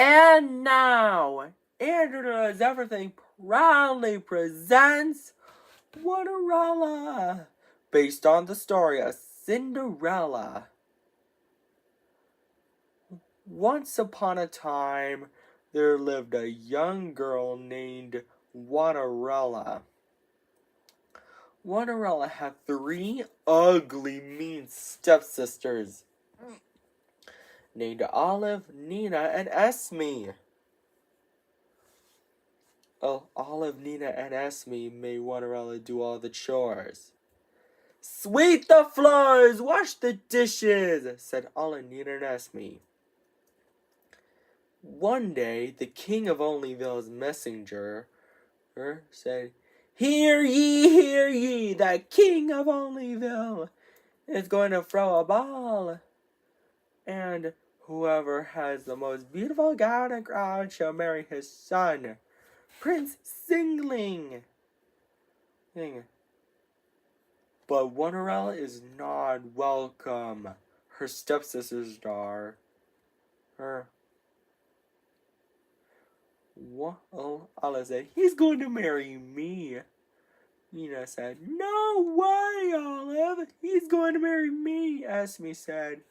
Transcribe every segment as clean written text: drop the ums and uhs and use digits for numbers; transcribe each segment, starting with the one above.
And now, Andrew Does Everything proudly presents Cinderella, based on the story of Cinderella. Once upon a time, there lived a young girl named Cinderella. Cinderella had 3 ugly, mean stepsisters named Olive, Nina, and Esme. Olive, Nina, and Esme made Cinderella do all the chores. "Sweep the floors, wash the dishes," said Olive, Nina, and Esme. One day, the king of Onlyville's messenger said, hear ye, the king of Onlyville is going to throw a ball. And whoever has the most beautiful gown and crown shall marry his son, Prince Singling. But Cinderella is not welcome. Her stepsisters are. Olive said, he's going to marry me. Nina said, no way, Olive. He's going to marry me. Esme said,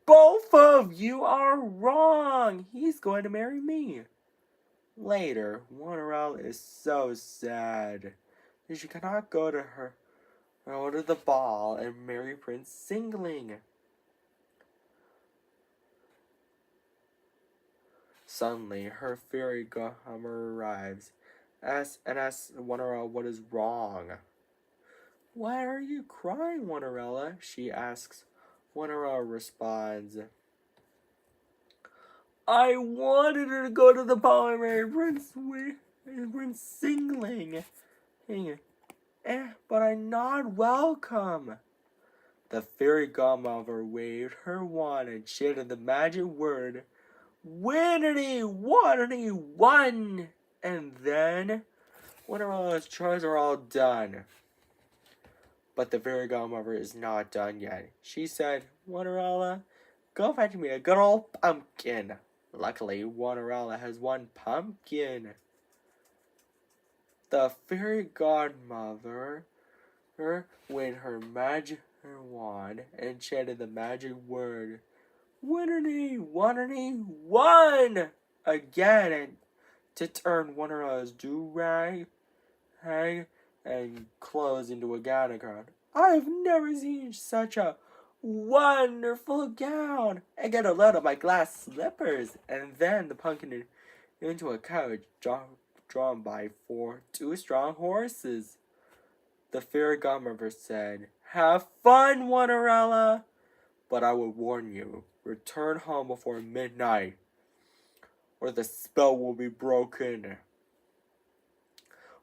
both of you are wrong. He's going to marry me. Later, Cinderella is so sad that she cannot go to the ball and marry Prince Singling. Suddenly, her fairy godmother arrives and asks Cinderella what is wrong. Why are you crying, Cinderella? She asks. Cinderella responds, I wanted her to go to the ball and marry Prince Singling, but I'm not welcome. The fairy godmother waved her wand and chanted the magic word, Winnity, Waterity, one! And then, Cinderella's chores are all done. But the fairy godmother is not done yet. She said, Cinderella, go fetch me a good old pumpkin. Luckily, Cinderella has one pumpkin. The fairy godmother waved her magic wand and chanted the magic word, Winnity, Waterity, one! Again, and to turn Cinderella's do-rag and clothes into a gown. I've never seen such a wonderful gown. I get a load of my glass slippers, and then the pumpkin into a carriage drawn by 2 strong horses. The fairy godmother said, have fun, Cinderella, but I will warn you, return home before midnight, or the spell will be broken.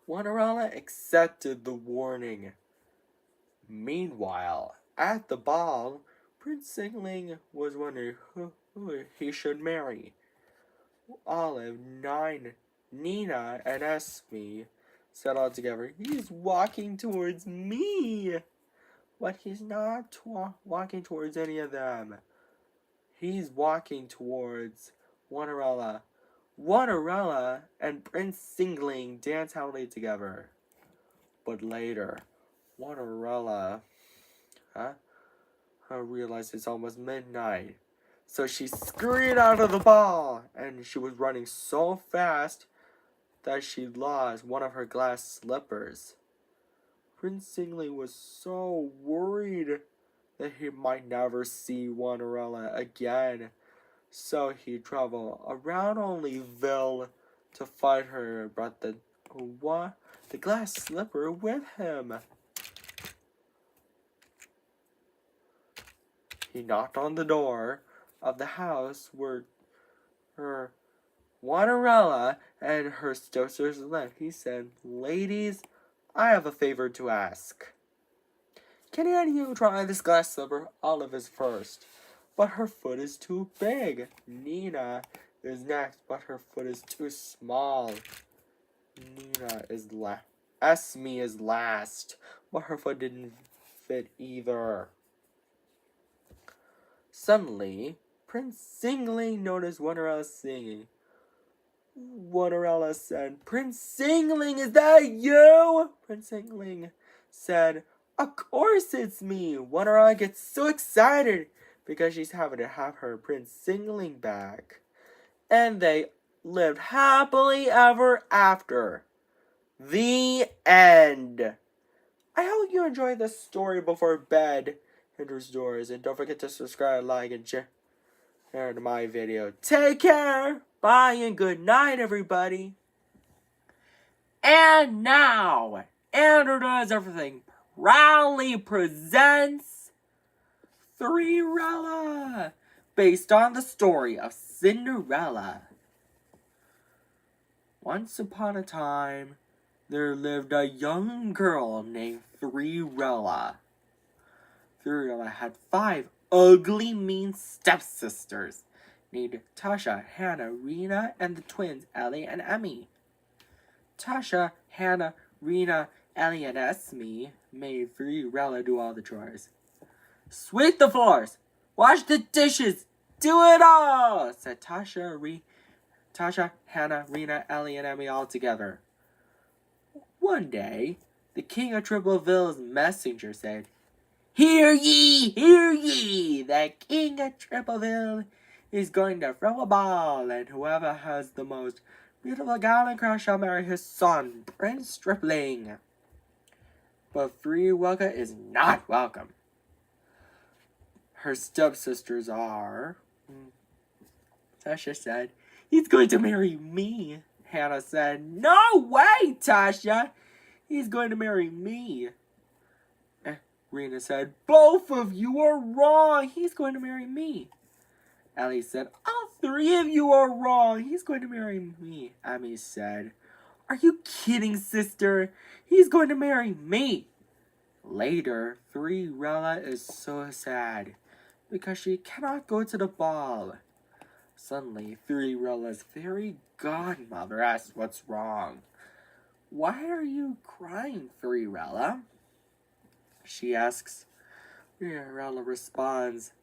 Cinderella accepted the warning. Meanwhile, at the ball, Prince Singling was wondering who he should marry. Olive, Nina, and Esme said all together, he's walking towards me. But he's not walking towards any of them. He's walking towards Cinderella. Cinderella and Prince Singling dance happily together. But later, Cinderella realized it's almost midnight. So she scurried out of the ball, and she was running so fast that she lost one of her glass slippers. Prince Singling was so worried that he might never see Cinderella again. So he traveled around Onlyville to find her and brought the glass slipper with him. He knocked on the door of the house where her Cinderella and her stepsisters lived. He said, ladies, I have a favor to ask. Can any of you try this glass slipper? Olive is first, but her foot is too big. Nina is next, but her foot is too small. Esme is last, but her foot didn't fit either. Suddenly, Prince Singling noticed Cinderella singing. Rella said. Prince Singling, is that you? Prince Singling said, of course it's me. Rella gets so excited because she's having to have her Prince Singling back. And they lived happily ever after. The end. I hope you enjoyed this story before bed enters doors. And don't forget to subscribe, like, and share to my video. Take care. Bye and good night, everybody. And now, Andrew Does Everything proudly presents 3-Rella, based on the story of Cinderella. Once upon a time, there lived a young girl named 3-Rella. 3-Rella had 5 ugly, mean stepsisters named Tasha, Hannah, Rena, and the twins Ellie and Emmy. Tasha, Hannah, Rena, Ellie, and Esme made 3-Rella do all the chores. Sweep the floors, wash the dishes, do it all, said Tasha, Hannah, Rena, Ellie, and Emmy all together. One day, the king of Tripleville's messenger said, hear ye, the king of Tripleville is going to throw a ball, and whoever has the most beautiful gown and crown shall marry his son, Prince Stripling. But 3-Rella is not welcome. Her stepsisters are... Tasha said, he's going to marry me. Hannah said, no way, Tasha. He's going to marry me. Rena said, both of you are wrong. He's going to marry me. Ellie said, all 3 of you are wrong. He's going to marry me. Emmy said, are you kidding, sister? He's going to marry me. Later, 3-Rella is so sad because she cannot go to the ball. Suddenly, 3-Rella's fairy godmother asks what's wrong. Why are you crying, 3-Rella? She asks. 3-Rella responds,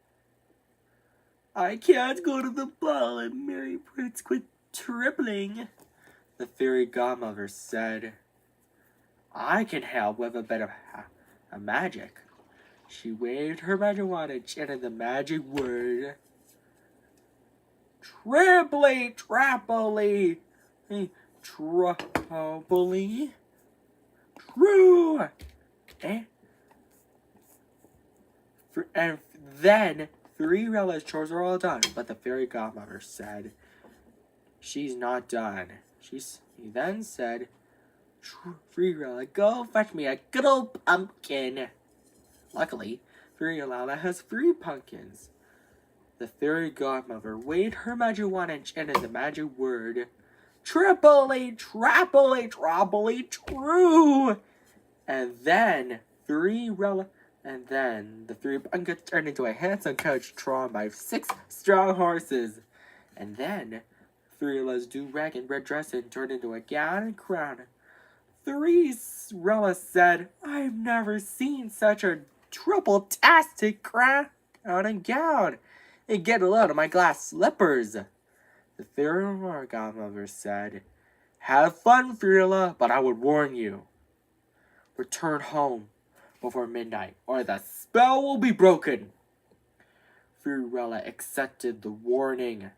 I can't go to the ball and marry Prince Tripling. The fairy godmother said, I can help with a bit of magic. She waved her magic wand and chanted the magic word, Triply, trappily, troubly, true. And then 3-Rella's chores are all done, but the fairy godmother said she's not done. He then said, 3-Rella, go fetch me a good old pumpkin. Luckily, 3-Rella has 3 pumpkins. The fairy godmother waved her magic wand and chanted the magic word, Triply, trappily, troubly, true. And then the 3 pumpkins turned into a handsome coach drawn by 6 strong horses. And then 3-Rella's do-rag and red dress turned into a gown and crown. 3-Rella said, I've never seen such a triple-tastic crown and gown. And get a load of my glass slippers. The fairy godmother said, have fun, 3-Rella, but I would warn you. Return home before midnight, or the spell will be broken. 3-Rella accepted the warning.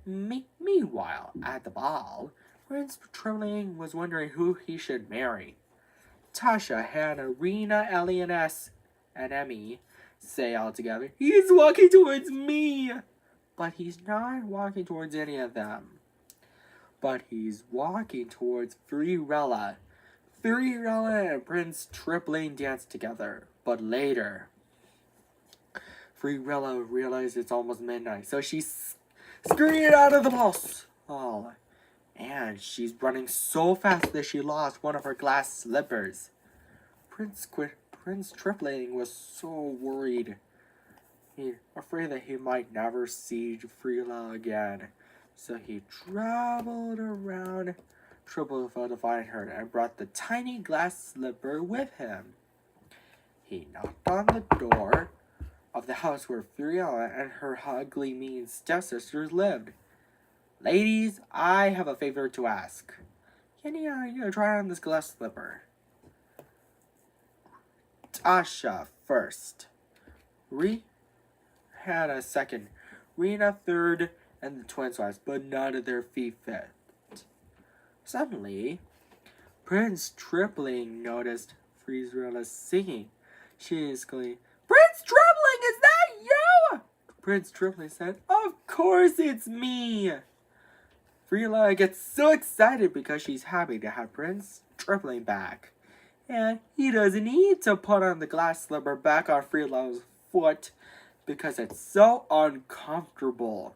Meanwhile, at the ball, Prince Tripling was wondering who he should marry. Tasha, Hannah, Rena, Ellie, and Emmy say all together, he's walking towards me. But he's not walking towards any of them. But he's walking towards 3-Rella. 3-Rella and Prince Tripling dance together. But later, 3-Rella realized it's almost midnight, so she scurried out of the ball. And she's running so fast that she lost one of her glass slippers. Prince Tripling was so worried. He afraid that he might never see 3-Rella again. So he traveled around Tripleville to find her and brought the tiny glass slipper with him. He knocked on the door of the house where 3-Rella and her ugly, mean stepsisters lived. Ladies, I have a favor to ask. Can you try on this glass slipper? Tasha first. Had a second. Rena third, and the twins last, but none of their feet fit. Suddenly, Prince Tripling noticed Friezrella singing. She exclaimed, "Prince Tripling, is that you?" Prince Tripling said, "Of course it's me." Friezrella gets so excited because she's happy to have Prince Tripling back. And he doesn't need to put on the glass slipper back on Frieza's foot because it's so uncomfortable.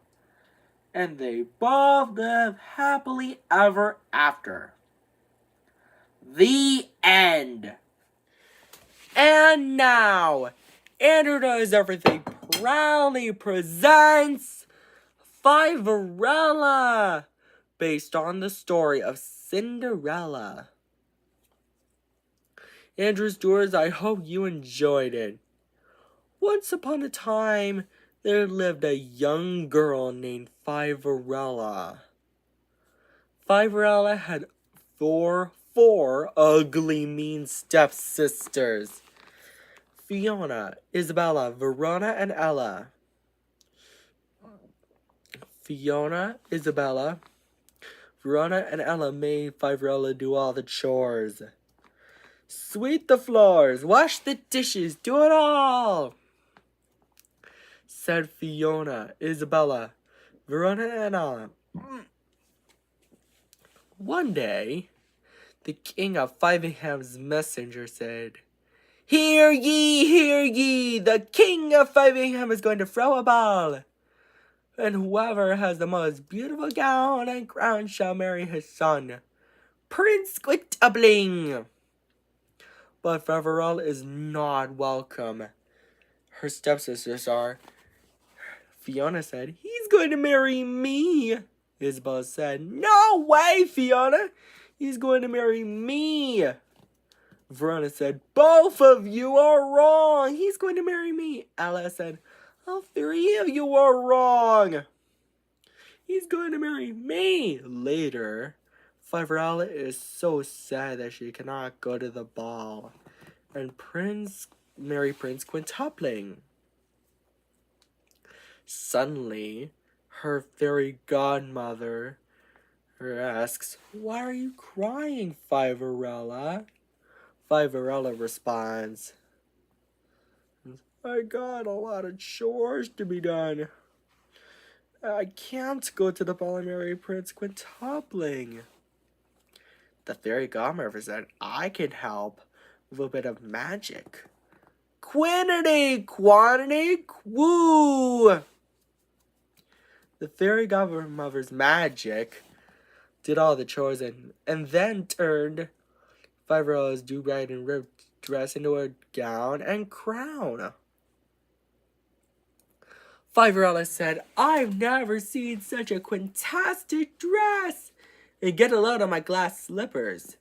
And they both live happily ever after. The end. And now, Andrew Does Everything proudly presents Fiverella, based on the story of Cinderella. Andrew's Doors, I hope you enjoyed it. Once upon a time, there lived a young girl named Fiverella. Fiverella had four ugly, mean stepsisters: Fiona, Isabella, Verona, and Ella. Fiona, Isabella, Verona, and Ella made Fiverella do all the chores. Sweep the floors, wash the dishes, do it all, said Fiona, Isabella, Verona, and Ella. One day, the king of Fivingham's messenger said, "Hear ye, the king of Fivingham is going to throw a ball, and whoever has the most beautiful gown and crown shall marry his son, Prince Quintupling." But Fiverella is not welcome. Her stepsisters are. Fiona said, "He's going to marry me." Isabella said, "No way, Fiona. He's going to marry me." Verona said, "Both of you are wrong. He's going to marry me." Ella said, "All three of you are wrong. He's going to marry me." Later, Fiverella is so sad that she cannot go to the ball and marry Prince Quintupling. Suddenly, her fairy godmother asks, "Why are you crying, Fiverella?" Fiverella responds, "I got a lot of chores to be done. I can't go to the ball and marry Prince Quintupling." The fairy godmother said, "I can help with a bit of magic. Quantity, quantity, woo!" The fairy godmother's magic did all the chores and then turned Fiverella's do-rag and ribbed dress into a gown and crown. Fiverella said, "I've never seen such a quintastic dress, and get a load of my glass slippers."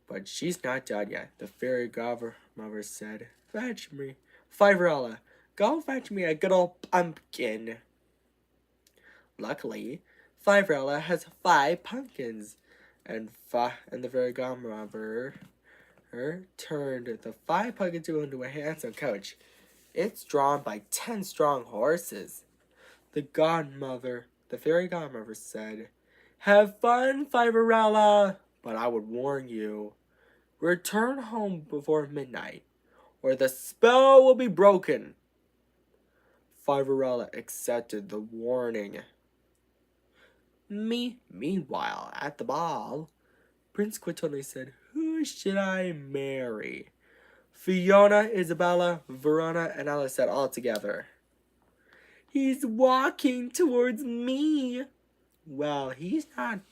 But she's not done yet. The fairy godmother said, "Fetch me, Fiverella, go fetch me a good old pumpkin." Luckily, Fiverella has 5 pumpkins, and the fairy godmother turned the 5 pumpkins into a handsome coach. It's drawn by 10 strong horses. The fairy godmother said, "Have fun, Fiverella, but I would warn you, return home before midnight, or the spell will be broken." Fiverella accepted the warning. Meanwhile, at the ball, Prince Quintupling said, "Who should I marry?" Fiona, Isabella, Verona, and Ella said all together, "He's walking towards me." Well, he's not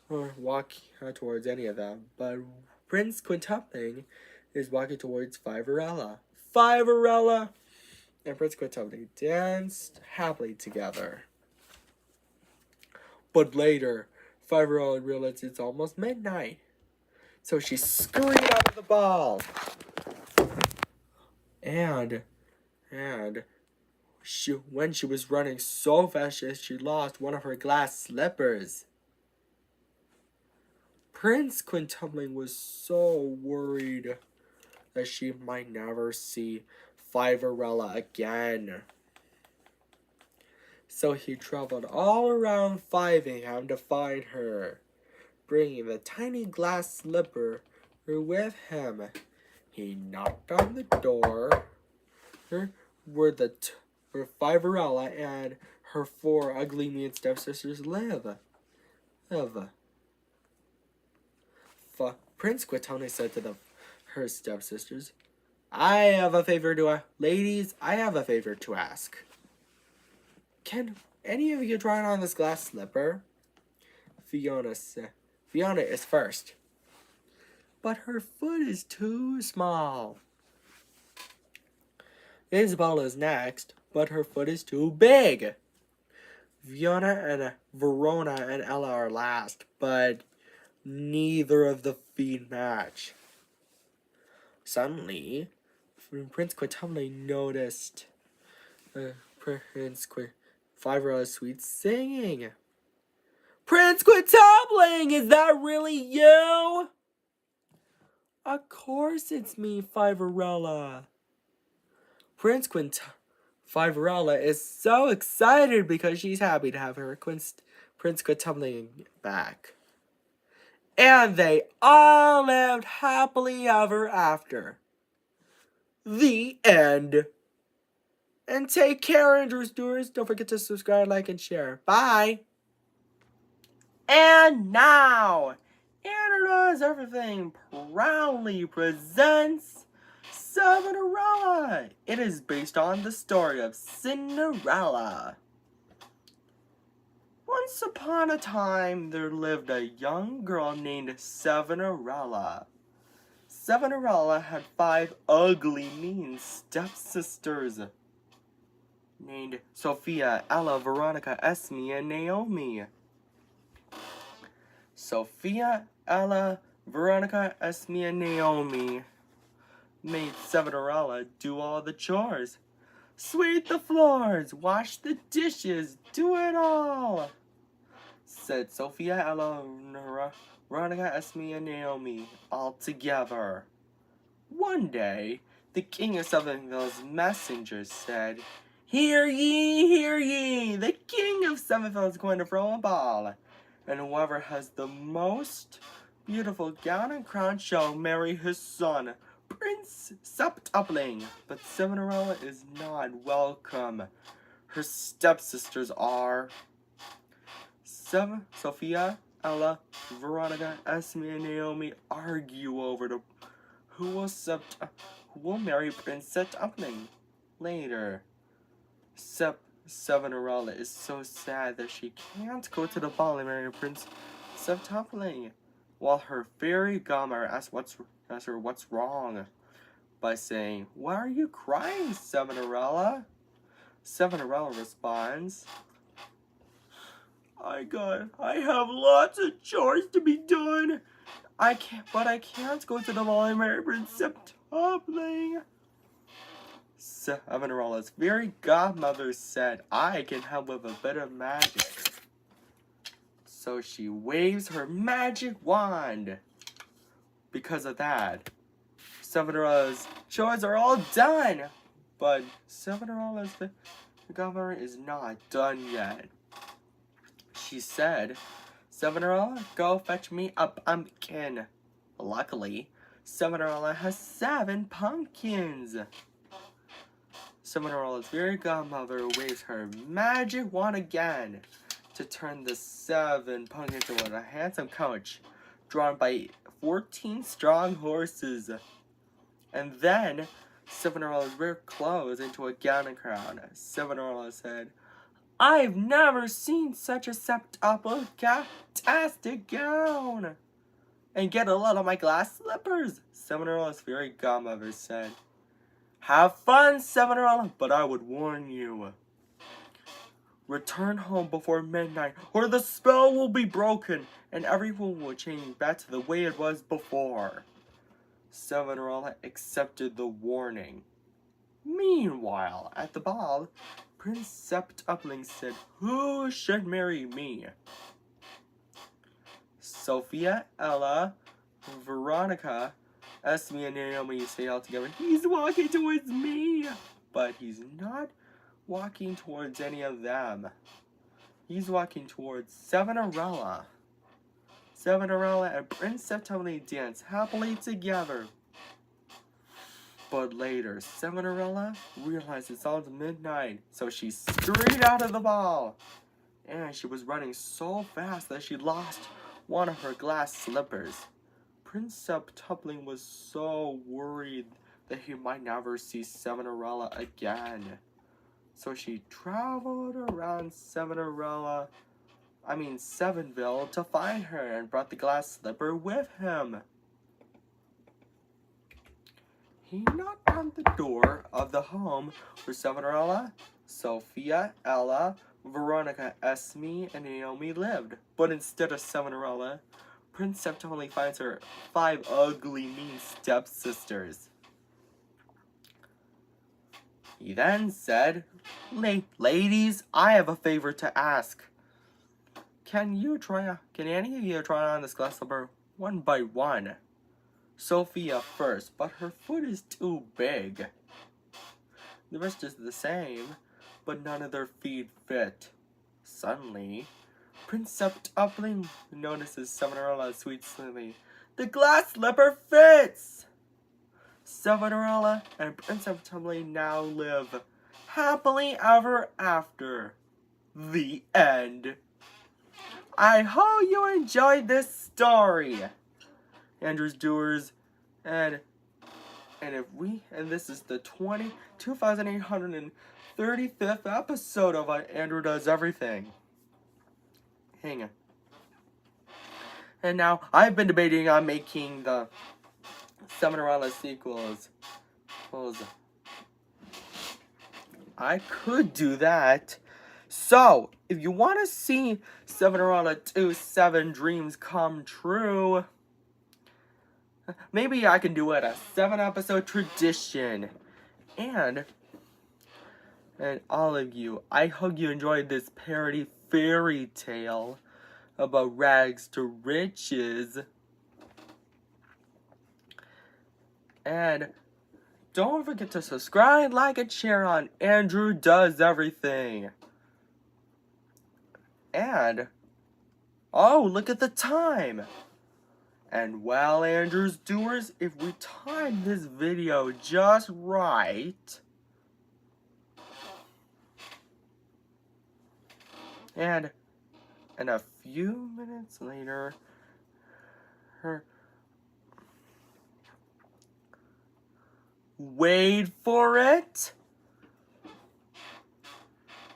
walking towards any of them, but Prince Quintupling is walking towards Fiverella. Fiverella and Prince Quintupling danced happily together. But later, Fiverella realized it's almost midnight, so she scurried out of the ball. And when she was running so fast that she lost one of her glass slippers. Prince Quintumbling was so worried that she might never see Fiverella again. So he traveled all around Fivingham to find her, bringing the tiny glass slipper with him. He knocked on the door where Fiverella and her 4 ugly mean stepsisters live. Prince Quintumbling said to her stepsisters, Ladies, I have a favor to ask. Can any of you try on this glass slipper? Fiona is first. But her foot is too small. Isabel is next, but her foot is too big. Fiona and Verona and Ella are last, but neither of the feet match. Suddenly, Prince Quintumbling noticed Fiverella's sweet singing. Prince Quintumbling, is that really you? Of course it's me, Fiverella. Fiverella is so excited because she's happy to have her Prince Quintumbling back. And they all lived happily ever after. The end. And take care, Andrew Stewards. Don't forget to subscribe, like, and share. Bye. And now, Andrew Everything proudly presents Cinderella. It is based on the story of Cinderella. Once upon a time, there lived a young girl named Cinderella. Cinderella had 5 ugly, mean stepsisters named Sophia, Ella, Veronica, Esme, and Naomi. Sophia, Ella, Veronica, Esme, and Naomi made Cinderella do all the chores. Sweep the floors, wash the dishes, do it all, said Sophia, Ella, Veronica, Esme, and Naomi all together. One day, the king of Sevenville's messengers said, Hear ye, the king of Sevenville is going to throw a ball, and whoever has the most beautiful gown and crown shall marry his son, Prince Septupling. But Cinderella is not welcome. Her stepsisters are Sophia, Ella, Veronica, Esme, and Naomi argue over who will marry Prince Septupling later. Cinderella is so sad that she can't go to the ball and marry Prince Septupling, while her fairy godmother asks her what's wrong by saying, Why are you crying, Cinderella? Cinderella responds, I have lots of chores to be done. I can't go to the ball and marry Prince Septupling. Cinderella's fairy godmother said, I can help with a bit of magic. So she waves her magic wand. Because of that, Cinderella's chores are all done. But Cinderella's godmother is not done yet. She said, Cinderella, go fetch me a pumpkin. Luckily, Cinderella has 7 pumpkins. Cinderella's fairy godmother waves her magic wand again to turn the 7 pumpkins into a handsome coach drawn by 14 strong horses. And then Cinderella's wear clothes into a gown and crown. Cinderella said, I've never seen such a septuple-tastic gown. And get a lot of my glass slippers. Cinderella's fairy godmother said, Have fun, Cinderella, but I would warn you. Return home before midnight, or the spell will be broken, and everyone will change back to the way it was before. Cinderella accepted the warning. Meanwhile, at the ball, Prince Septupling said, "Who should marry me?" Sophia, Ella, Veronica, Esme, and Naomi say all together, "He's walking towards me!" But he's not walking towards any of them. He's walking towards Savonarola. Savonarola and Prince Septupling dance happily together. But later, Savonarola realized it's almost midnight, so she scurried out of the ball. And she was running so fast that she lost one of her glass slippers. Prince Septupling was so worried that he might never see Savonarola again. So she traveled around Severnville to find her and brought the glass slipper with him. He knocked on the door of the home where Savonarola, Sophia, Ella, Veronica, Esme, and Naomi lived. But instead of Savonarola, Prince Septupling finds her 5 ugly, mean stepsisters. He then said, "Ladies, I have a favor to ask. Can any of you try on this glass slipper one by one? Sophia first, but her foot is too big. The rest is the same, but none of their feet fit." Suddenly, Prince Septupling notices Savonarola's sweet slimmy. "The glass slipper fits!" Savonarola and Prince Septupling now live happily ever after. The end. I hope you enjoyed this story, Andrew's Doers, and this is the 2835th episode of Andrew Does Everything. Hang on. And now I've been debating on making the Savonarola sequels. I could do that. So, if you want to see Savonarola 2 7 Dreams Come True, maybe I can do it a 7-episode tradition. And all of you, I hope you enjoyed this parody fairy tale about rags to riches. And don't forget to subscribe, like, and share on Andrew Does Everything. And, oh, look at the time. And well, Andrew's Doers, if we time this video just right, and a few minutes later, wait for it.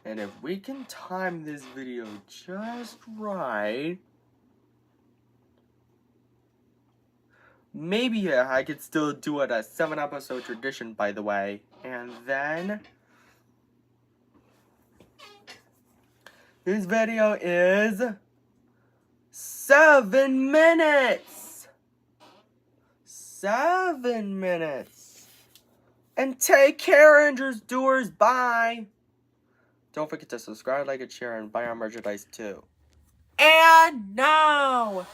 And if we can time this video just right, maybe I could still do it a 7-episode tradition, by the way. And then this video is 7 minutes. 7 minutes. And take care, Andrew's Doers. Bye. Don't forget to subscribe, like, and share, and buy our merchandise too. And now,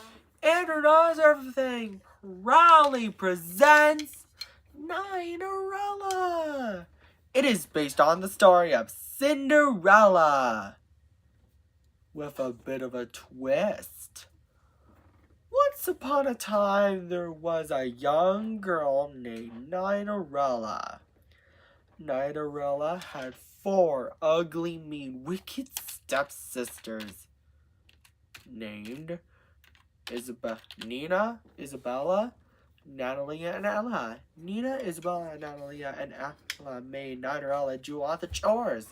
Andrew Does Everything proudly presents Cinderella. It is based on the story of Cinderella, with a bit of a twist. Once upon a time, there was a young girl named Cinderella. Cinderella had 4 ugly, mean, wicked stepsisters named Nina, Isabella, Natalia, and Ella. Nina, Isabella, Natalia, and Ella made Cinderella do all the chores.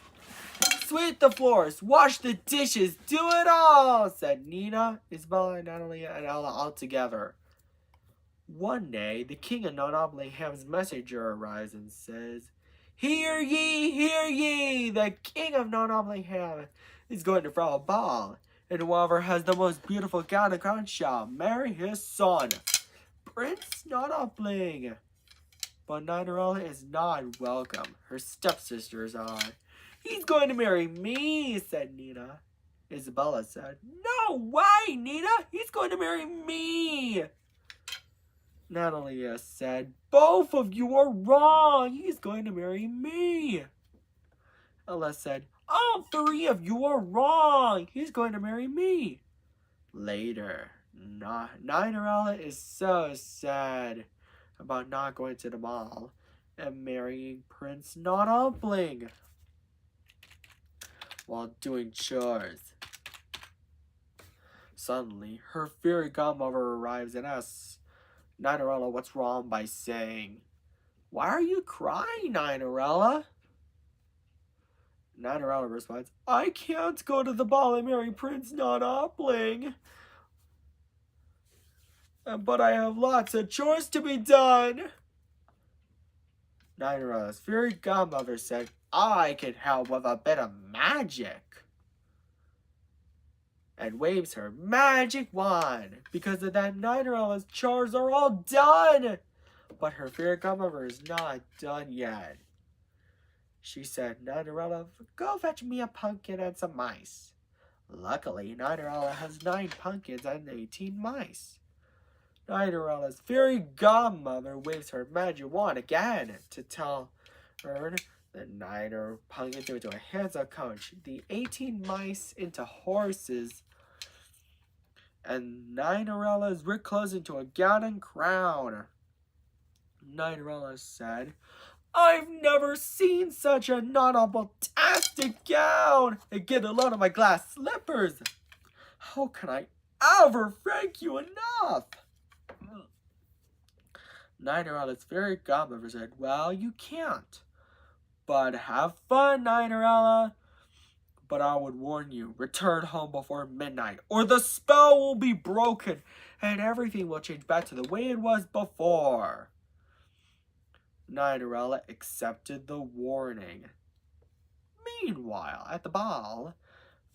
"Sweep the floors, wash the dishes, do it all," said Nina, Isabella, Natalia, and Ella all together. One day, the king of Nottingham's messenger arrives and says, "Hear ye, hear ye! The king of Nottingham is going to throw a ball, and whoever has the most beautiful gown and crown shall marry his son, Prince Nottingham." But Cinderella is not welcome. Her stepsisters are. He's going to marry me, said Nina. Isabella said, no way, Nina! He's going to marry me! Natalia said, both of you are wrong! He's going to marry me! Ella said, all three of you are wrong! He's going to marry me! Later, Ella is so sad about not going to the mall and marrying Prince Not-Upling while doing chores. Suddenly, her fairy godmother arrives and asks Ella what's wrong by saying, why are you crying, Ella? Ella responds, I can't go to the ball and marry Prince Not-Upling. But I have lots of chores to be done. Ella's fairy godmother said, I can help with a bit of magic. And waves her magic wand. Because of that, Ella's chores are all done. But her fairy godmother is not done yet. She said, Ella, go fetch me a pumpkin and some mice. Luckily, Ella has 9 pumpkins and 18 mice. Ella's fairy godmother waves her magic wand again to tell her the 9 pumpkins into a hands-on coach, the 18 mice into horses, and Ella's ripped clothes into a gown and crown. Ella said, I've never seen such a not-a-tastic gown, and get a load of my glass slippers. How can I ever thank you enough? Ella's fairy godmother said, well, you can't. But have fun, Ella. But I would warn you, return home before midnight, or the spell will be broken, and everything will change back to the way it was before. Ella accepted the warning. Meanwhile, at the ball,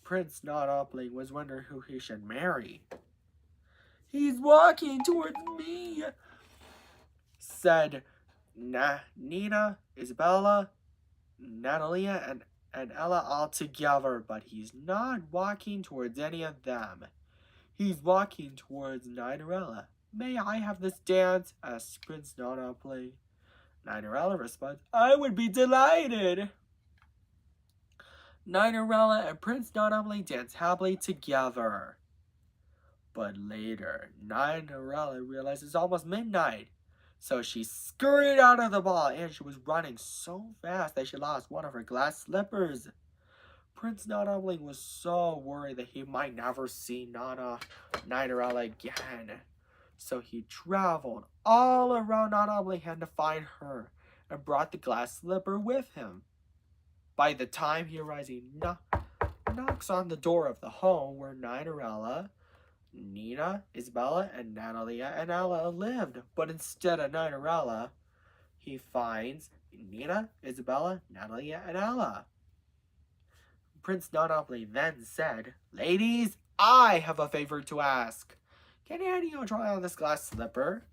Prince Not-Upling was wondering who he should marry. He's walking towards me, said Nina, Isabella, Natalia, and Ella all together, but he's not walking towards any of them. He's walking towards Ella. May I have this dance? Asked Prince Not-Upling. Ella responds, I would be delighted. Ella and Prince Not-Upling dance happily together. But later, Ella realized it's almost midnight. So she scurried out of the ball, and she was running so fast that she lost one of her glass slippers. Prince Not-Upling was so worried that he might never see Ella again. So he traveled all around Not-Upling to find her, and brought the glass slipper with him. By the time he arrives, he knocks on the door of the home where Ella, Nina, Isabella, and Natalia and Ella lived. But instead of Ella, he finds Nina, Isabella, Natalia, and Ella. Prince Not-Upling then said, ladies, I have a favor to ask. Can any of you try on this glass slipper?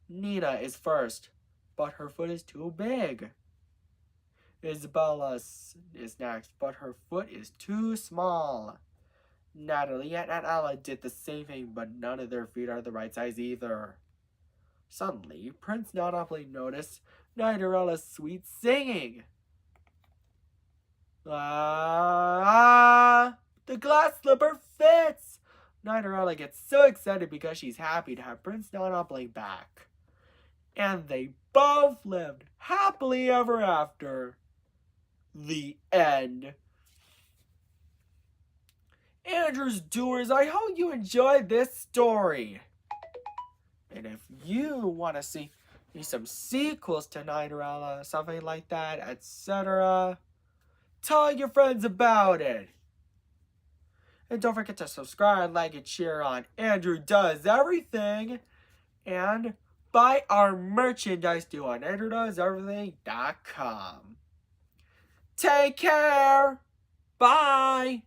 Nina is first, but her foot is too big. Isabella is next, but her foot is too small. Natalie and Ella did the same thing, but none of their feet are the right size either. Suddenly, Prince Not-Upling noticed Ella's sweet singing. The glass slipper fits! Ella gets so excited because she's happy to have Prince Not-Upling back. And they both lived happily ever after. The end. Andrew's Doers, I hope you enjoyed this story. And if you want to see some sequels to Ella, something like that, etc., tell your friends about it. And don't forget to subscribe, like, and share on Andrew Does Everything. And buy our merchandise too on AndrewDoesEverything.com. Take care. Bye.